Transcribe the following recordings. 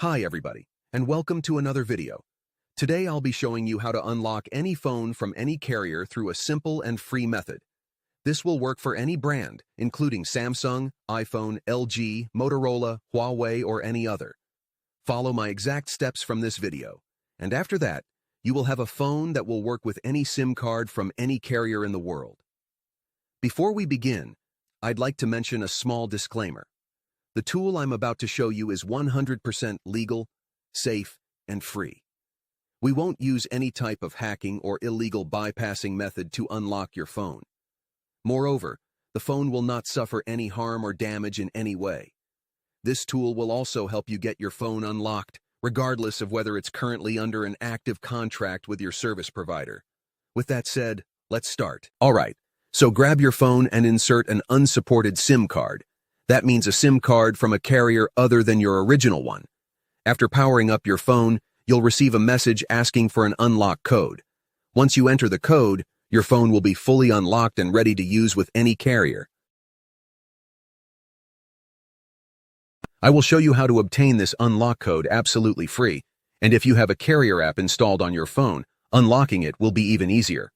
Hi everybody, and welcome to another video. Today I'll be showing you how to unlock any phone from any carrier through a simple and free method. This will work for any brand, including Samsung, iPhone, LG, Motorola, Huawei, or any other. Follow my exact steps from this video, and after that, you will have a phone that will work with any SIM card from any carrier in the world. Before we begin, I'd like to mention a small disclaimer. The tool I'm about to show you is 100% legal, safe, and free. We won't use any type of hacking or illegal bypassing method to unlock your phone. Moreover, the phone will not suffer any harm or damage in any way. This tool will also help you get your phone unlocked, regardless of whether it's currently under an active contract with your service provider. With that said, let's start. Alright, so grab your phone and insert an unsupported SIM card. That means a SIM card from a carrier other than your original one. After powering up your phone, you'll receive a message asking for an unlock code. Once you enter the code, your phone will be fully unlocked and ready to use with any carrier. I will show you how to obtain this unlock code absolutely free, and if you have a carrier app installed on your phone, unlocking it will be even easier.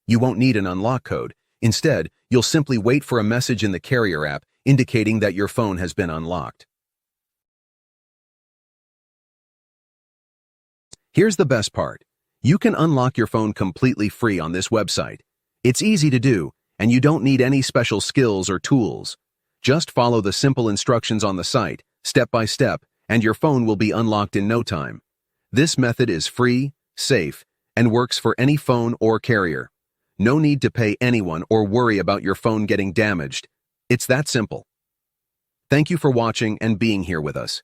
You won't need an unlock code. Instead, you'll simply wait for a message in the carrier app indicating that your phone has been unlocked. Here's the best part. You can unlock your phone completely free on this website. It's easy to do, and you don't need any special skills or tools. Just follow the simple instructions on the site, step by step, and your phone will be unlocked in no time. This method is free, safe, and works for any phone or carrier. No need to pay anyone or worry about your phone getting damaged. It's that simple. Thank you for watching and being here with us.